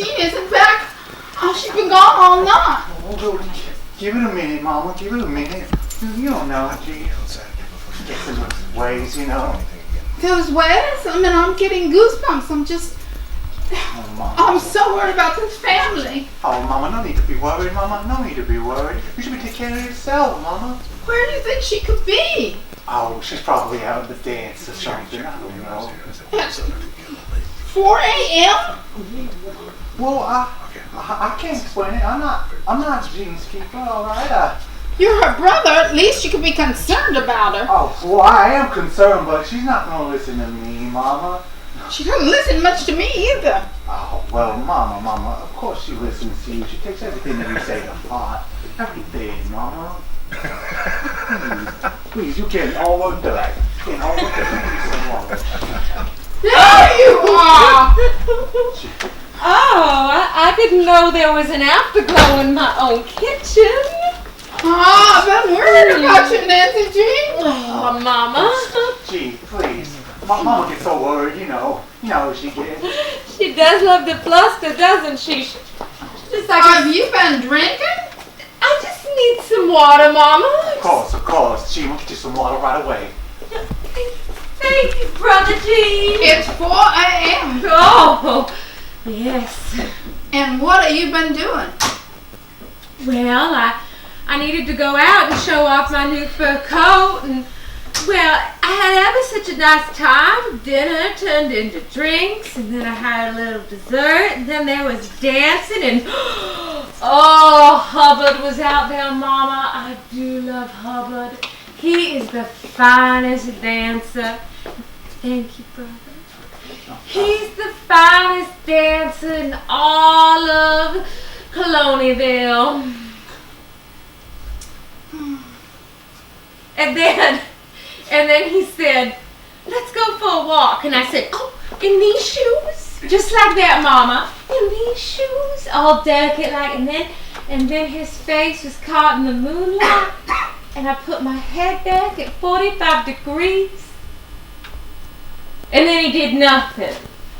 Jean isn't back. Oh, she's been gone all night. Oh, give it a minute, Mama. Give it a minute. You don't know, Jean. Gets in those ways, you know. Those ways? I mean, I'm getting goosebumps. Oh, Mama. I'm so worried about this family. Oh, Mama, no need to be worried, Mama. No need to be worried. You should be taking care of yourself, Mama. Where do you think she could be? Oh, she's probably out at the dance or something. I don't know. At 4 a.m.? Well, I can't explain it. I'm not Jean's keeper, all right? You're her brother. At least you could be concerned about her. Oh, well, I am concerned, but she's not gonna listen to me, Mama. She doesn't listen much to me either. Oh, well, Mama, of course she listens to you. She takes everything that you say to heart. Everything, Mama. Please, you can't overdo it. You can't overdo it. There you are! Oh, I didn't know there was an afterglow in my own kitchen. Oh, I've been worried about you, Nancy Jean. Oh, Mama. Gee, please. Mama gets so worried, you know. You know who she gets. She does love to bluster, doesn't she? Just like Have you been drinking? I just need some water, Mama. Of course. Gee, we'll get you some water right away. Thank you, Brother G. It's 4 a.m. Oh, yes. And what have you been doing? Well, I needed to go out and show off my new fur coat, and well, I had ever such a nice time. Dinner turned into drinks, and then I had a little dessert, and then there was dancing, and oh, Hubbard was out there, Mama. I do love Hubbard. He is the finest dancer. Thank you, brother. He's the finest dancer in all of Colonialville. And then he said, let's go for a walk. And I said, oh, in these shoes? Just like that, Mama. In these shoes? All delicate like, and then his face was caught in the moonlight. And I put my head back at 45 degrees. And then he did nothing.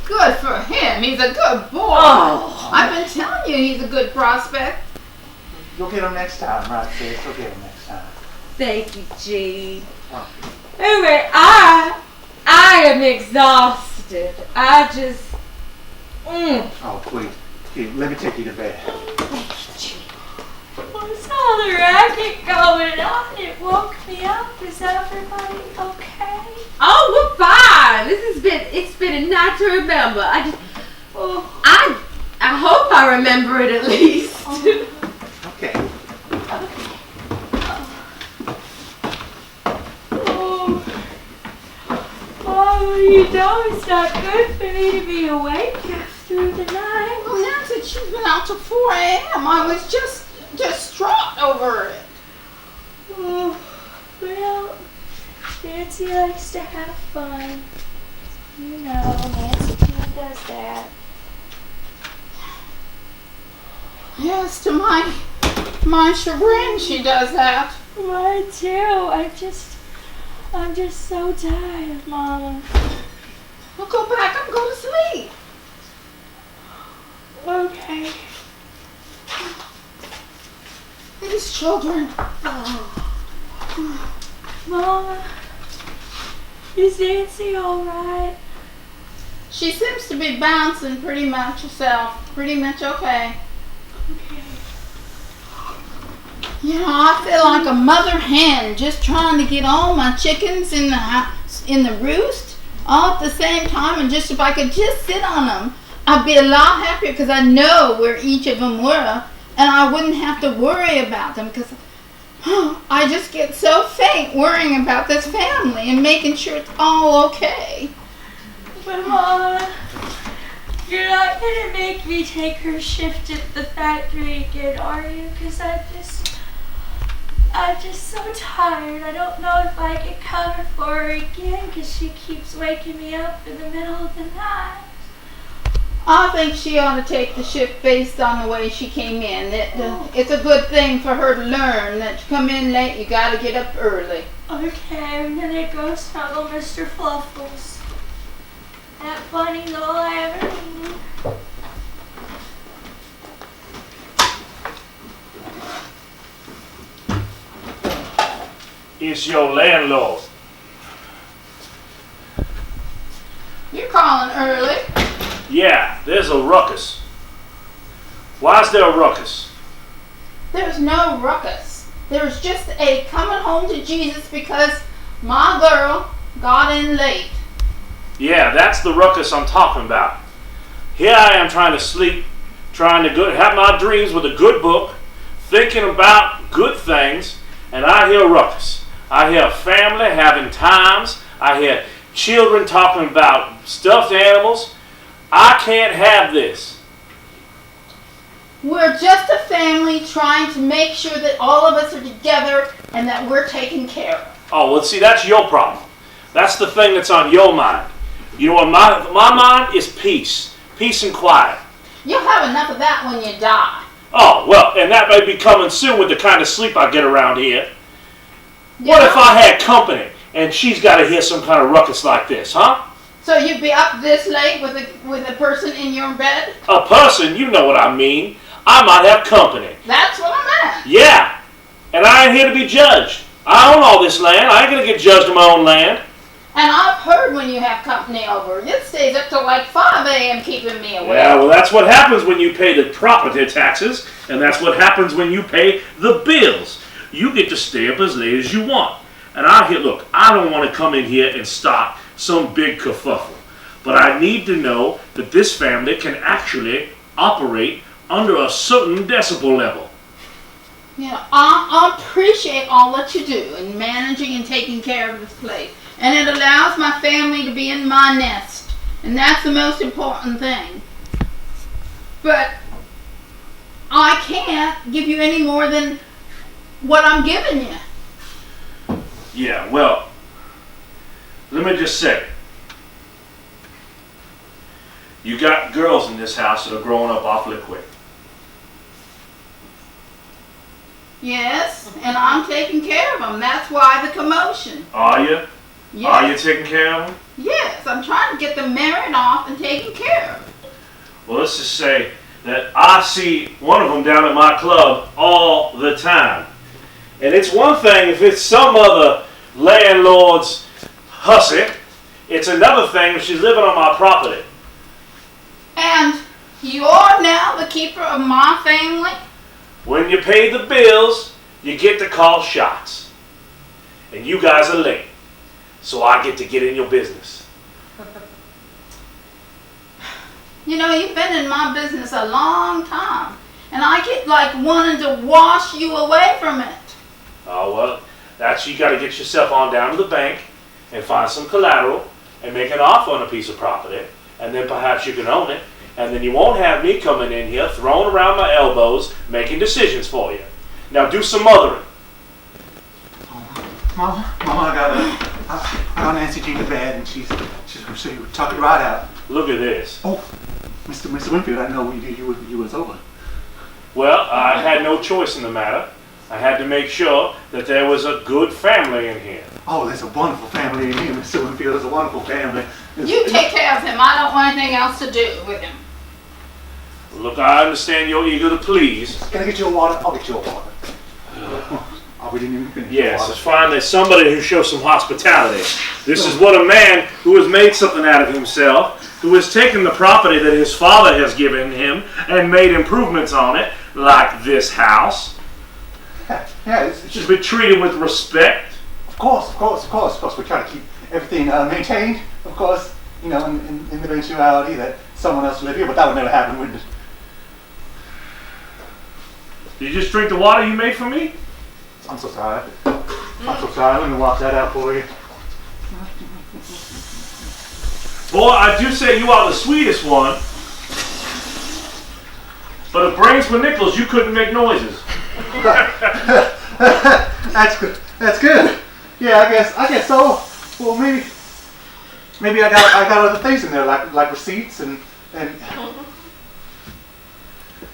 Good for him. He's a good boy. Oh. I've been telling you he's a good prospect. You'll get him next time, right, sis? You'll get him next time. Thank you, G. Oh. Anyway, I am exhausted. I just... Oh, please. Here, let me take you to bed. Thank you, G. What's all the racket going on? It woke me up. Is everybody okay? Oh, we're fine. It's been a night to remember. I hope I remember it at least. Okay. Oh, you know it's not good for me to be awake through the night. Well, Nancy, she's been out till 4 a.m. I was just distraught over it. Oh, well, Nancy likes to have fun. You know, Nancy Jean does that. Yes, to my chagrin, she does that. Mine too. I'm just so tired, Mama. Well, go back and go to sleep. Okay. These children. Mama, is Nancy alright? She seems to be bouncing pretty much herself. Pretty much okay. Okay. You know, I feel like a mother hen just trying to get all my chickens in the roost all at the same time, and just if I could just sit on them, I'd be a lot happier because I know where each of them were, and I wouldn't have to worry about them because I just get so faint worrying about this family and making sure it's all okay. But Mama, you're not gonna make me take her shift at the factory again, are you? Because I'm just so tired. I don't know if I can cover for her again because she keeps waking me up in the middle of the night. I think she ought to take the shift based on the way she came in. It's a good thing for her to learn that you come in late, you gotta get up early. Okay, and then it goes Uncle Mr. Fluffles. That funny little I ever needed. It's your landlord. You're calling early. Yeah, there's a ruckus. Why is there a ruckus? There's no ruckus. There's just a coming home to Jesus because my girl got in late. Yeah, that's the ruckus I'm talking about. Here I am trying to sleep, trying to have my dreams with a good book, thinking about good things, and I hear ruckus. I hear family having times. I hear children talking about stuffed animals. I can't have this. We're just a family trying to make sure that all of us are together and that we're taken care of. Oh, well, see, that's your problem. That's the thing that's on your mind. You know what my mind is peace. Peace and quiet. You'll have enough of that when you die. Oh, well, and that may be coming soon with the kind of sleep I get around here. You What know? if I had company and she's got to hear some kind of ruckus like this, huh? So you'd be up this late with a person in your bed? A person, you know what I mean. I might have company. That's what I'm at. Yeah, and I ain't here to be judged. I own all this land. I ain't going to get judged on my own land. And I've heard when you have company over, it stays up till like 5 a.m. keeping me awake. Yeah, well, that's what happens when you pay the property taxes, and that's what happens when you pay the bills. You get to stay up as late as you want. And look, I don't want to come in here and start some big kerfuffle, but I need to know that this family can actually operate under a certain decibel level. You know, I appreciate all that you do in managing and taking care of this place. And it allows my family to be in my nest. And that's the most important thing. But I can't give you any more than what I'm giving you. Yeah, well, let me just say, you got girls in this house that are growing up awfully quick. Yes, and I'm taking care of them. That's why the commotion. Are you? Yes. Are you taking care of them? Yes, I'm trying to get them married off and taken care of. Well, let's just say that I see one of them down at my club all the time. And it's one thing if it's some other landlord's hussy. It's another thing if she's living on my property. And you're now the keeper of my family? When you pay the bills, you get to call shots. And you guys are late. So I get to get in your business. You know, you've been in my business a long time. And I get like wanting to wash you away from it. Oh, well, that's you got to get yourself on down to the bank and find some collateral and make an offer on a piece of property. And then perhaps you can own it. And then you won't have me coming in here, throwing around my elbows, making decisions for you. Now do some mothering. Mama, I got Nancy Jean to bed, and she's tuck it right out. Look at this. Oh, Mr. Winfield, I know you was over. Well, I had no choice in the matter. I had to make sure that there was a good family in here. Oh, there's a wonderful family in here, Mr. Winfield. There's a wonderful family. You take care of him. I don't want anything else to do with him. Look, I understand you're eager to please. Can I get you a water? I'll get you a water. Oh, we didn't even finish. Yes, it's fine. There's somebody who shows some hospitality. This is what a man who has made something out of himself, who has taken the property that his father has given him and made improvements on it, like this house, Yeah, it's should just, be treated with respect. of course. We try to keep everything maintained, of course, you know, in the eventuality that someone else will live here, but that would never happen, wouldn't it? Did you just drink the water you made for me? I'm so sorry. Let me wash that out for you. Boy, I do say you are the sweetest one. But if brains were nickels, you couldn't make noises. That's good. That's good. Yeah, I guess so. Well, maybe I got other things in there like receipts and.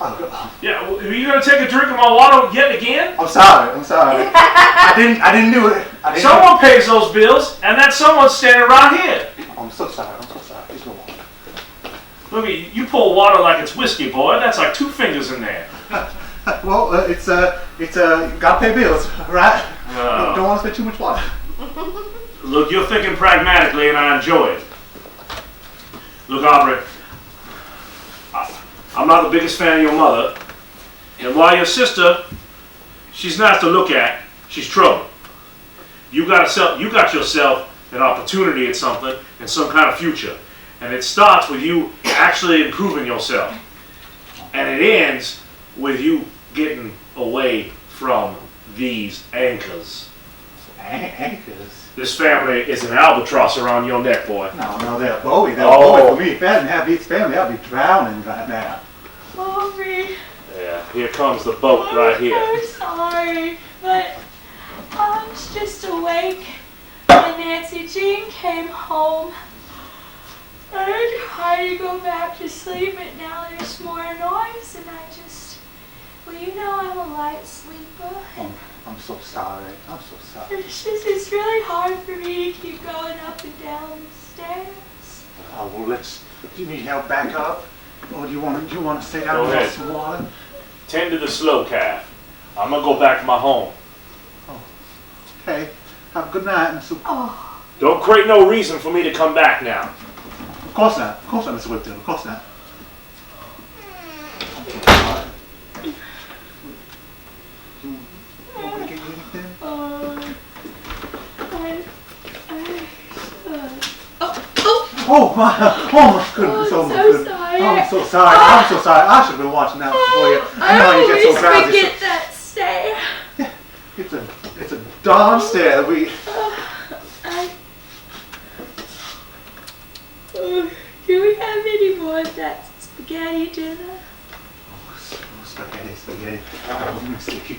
Oh, Yeah, well, are you gonna take a drink of my water yet again? I'm sorry. I didn't do it. Someone pays those bills, and that someone's standing right here. I'm so sorry. There's no water. Look at you pour water like it's whiskey, boy. That's like 2 fingers in there. Well, it's gotta pay bills, right? Don't want to spend too much water. Look, you're thinking pragmatically, and I enjoy it. Look, Aubrey, I'm not the biggest fan of your mother, and while your sister, she's nice to look at, she's trouble. You got yourself an opportunity at something and some kind of future, and it starts with you actually improving yourself, and it ends with you getting away from these anchors. Anchors? This family is an albatross around your neck, boy. No, they're a buoy. They're a buoy for me. If I didn't have these family, I'd be drowning right now. Aubrey. Yeah, here comes the boat right here. I'm sorry, but I was just awake when Nancy Jean came home. I tried to go back to sleep, but now there's more noise, and well, you know I'm a light sleeper. I'm so sorry. I'm so sorry. It's really hard for me to keep going up and down the stairs. Oh, well, do you need help back up? Or do you want to stay down and get some water? Tend to the slow calf. I'm gonna go back to my home. Oh, okay. Have a good night, Mr. Oh. Don't create no reason for me to come back now. Of course not. Of course not, Mr. Whiptail. Of course not. I'm so sorry. Do you want me to get you anything? Oh my goodness. Oh, Oh my so goodness. sorry. Oh, I'm so sorry. I'm so sorry. I should have been watching out for you. I know how you get so drowsy. Forget that stair. It's a darn stair. Do we have any more of that spaghetti dinner? Spaghetti. Let me see here.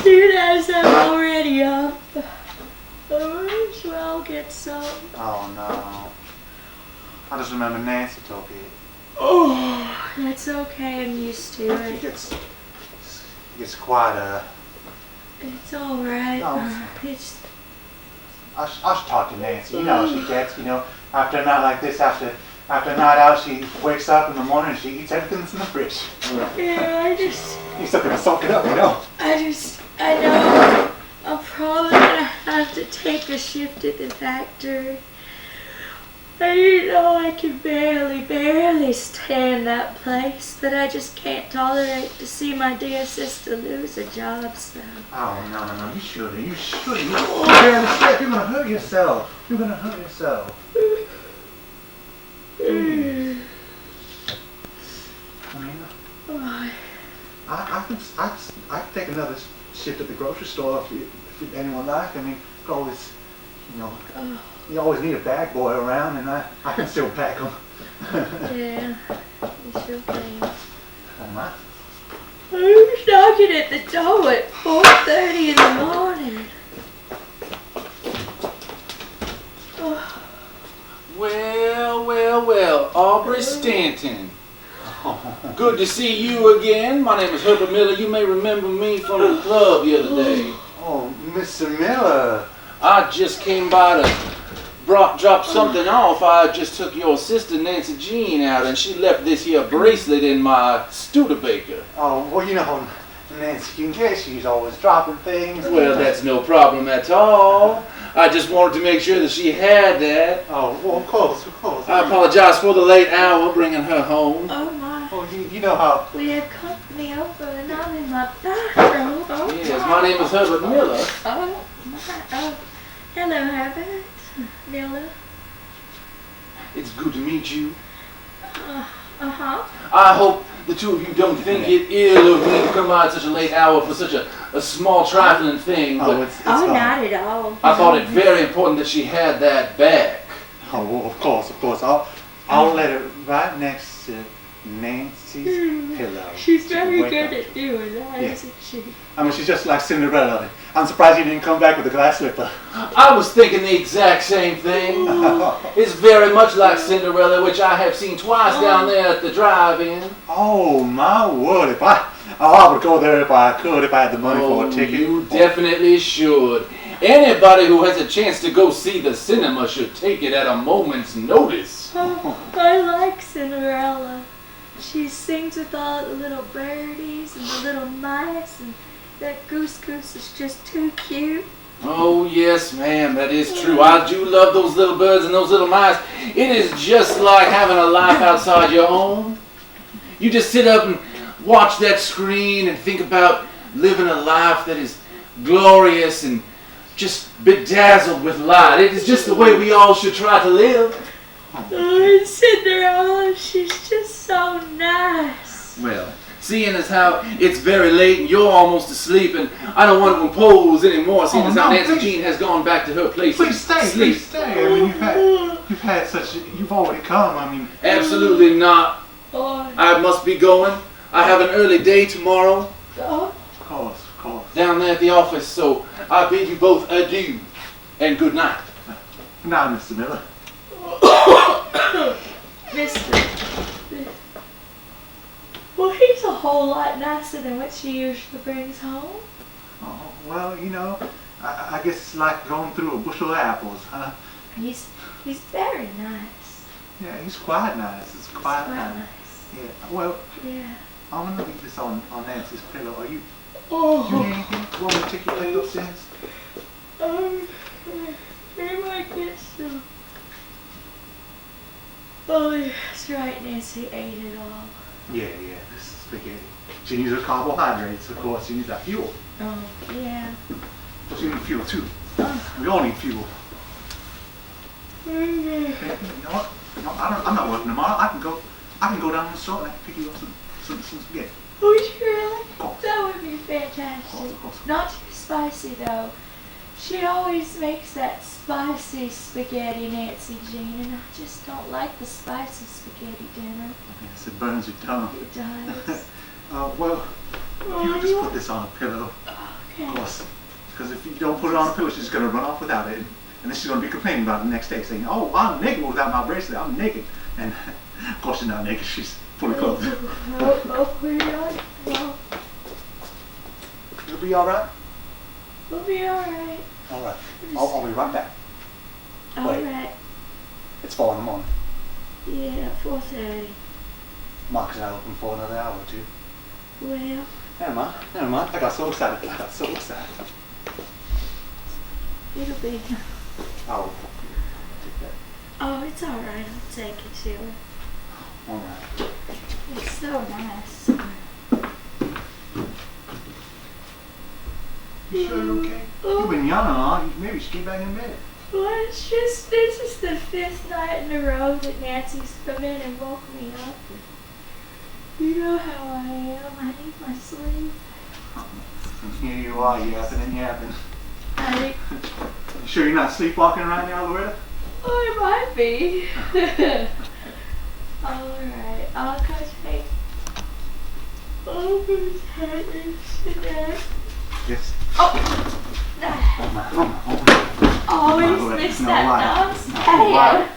Soon as I'm already up, I might as well get some. Oh no. I just remember Nancy talking. Oh, that's okay. I'm used to He it. gets quite It's all right. Oh. It's I should talk to Nancy. You know how she gets. After a night like this, after a night out, she wakes up in the morning and she eats everything that's in the fridge. yeah. You're still gonna soak it up, I know. I'm probably gonna have to take a shift at the factory. I can barely stand that place, but I just can't tolerate to see my dear sister lose a job, so. Oh no! You shouldn't. You barely step. You're gonna hurt yourself. I can take another shift at the grocery store if anyone like. Always, you always need a bag boy around, and I can still pack them. Yeah, you sure can. Oh my. I was knocking at the door at 4:30 in the morning. Well, Aubrey Stanton. Good to see you again. My name is Herbert Miller. You may remember me from the club the other day. Oh, Mr. Miller. I just came by to drop something off. I just took your sister Nancy Jean out, and she left this here bracelet in my Studebaker. Oh, well, Nancy can get. She's always dropping things. Well, that's no problem at all. I just wanted to make sure that she had that. Oh, well, of course. I apologize for the late hour bringing her home. Oh my. Oh, you know how. We have company over and I'm in my bathroom. Oh, Yes, my name is Herbert Miller. Oh my. Oh. Hello, Herbert. Miller. It's good to meet you. Uh-huh. I hope the two of you don't think it ill of me to come out at such a late hour for such a small trifling thing, but It's fine. Not at all. I thought it very important that she had that back. Oh, well, of course. I'll let it right next to Nancy's pillow. She's She can very wake good up. at doing that, Yeah. isn't she? She's just like Cinderella. I'm surprised you didn't come back with a glass slipper. I was thinking the exact same thing. It's very much like Cinderella, which I have seen twice down there at the drive-in. Oh, my word. I would go there if I could, if I had the money for a ticket. You definitely should. Anybody who has a chance to go see the cinema should take it at a moment's notice. Oh, I like Cinderella. She sings with all the little birdies and the little mice, and that Goose is just too cute. Oh, yes, ma'am, that is true. I do love those little birds and those little mice. It is just like having a life outside your home. You just sit up and watch that screen and think about living a life that is glorious and just bedazzled with light. It is just the way we all should try to live. Oh, Cinderella, she's just so nice. Well, seeing as how it's very late and you're almost asleep, and I don't want to impose anymore, seeing as how Nancy Jean has gone back to her place Please of stay, sleep. please stay. I mean, you've already come. I mean, Absolutely not. Oh, I must be going. I have an early day tomorrow oh. of course. down there at the office, so I bid you both adieu and good night. Now, Mr. Miller. Mister. Well, he's a whole lot nicer than what she usually brings home. Oh, well, you know, I guess it's like going through a bushel of apples, huh? He's very nice. Yeah, he's quite nice. It's quite Quite nice. nice. Yeah. Well, Yeah. I'm gonna leave this on Nancy's pillow. Are you? You Oh. need anything? Want me to take your leg upstairs? Maybe I get some. Oh, that's right, Nancy ate it all. Yeah. This is spaghetti. She needs her carbohydrates, of course. She needs that fuel. Oh, yeah. But you need fuel too. We all need fuel. Mm-hmm. Hey, you know what? No, I'm not working tomorrow. I can go down to the store and I can pick you up some spaghetti. Would you really? Of course. That would be fantastic. Of course. Not too spicy though. She always makes that spicy spaghetti, Nancy Jean, and I just don't like the spicy spaghetti dinner. Yes, it burns your tongue. It does. Well, if you could just put this on a pillow, Okay. of course. Because if you don't put it on a pillow, she's just going to run off without it. And then she's going to be complaining about it the next day, saying, oh, I'm naked without my bracelet. I'm naked. And of course she's not naked. She's fully clothed. Well, It'll be all right? we'll be alright. All right. I'll be right back. Wait. Alright. It's 4 in the morning. Yeah, 4:30. Mark's not open for another hour or two. Well, Never mind. I got so excited. it'll be. I'll take that. Oh, it's alright. I'll take it to her. All right. It's so nice. You sure you're okay? You've been yawning a lot. Maybe you should get back in bed. Well, it's just, this is the 5th night in a row that Nancy's come in and woke me up. You know how I am. I need my sleep. And here you are, yapping and yapping. I You sure you're not sleepwalking right now, Loretta? Oh, it might be. Alright, I'll go take. Oh, Yes. oh, Oh, always Loretta, miss no that lie. dog's No tail. lie.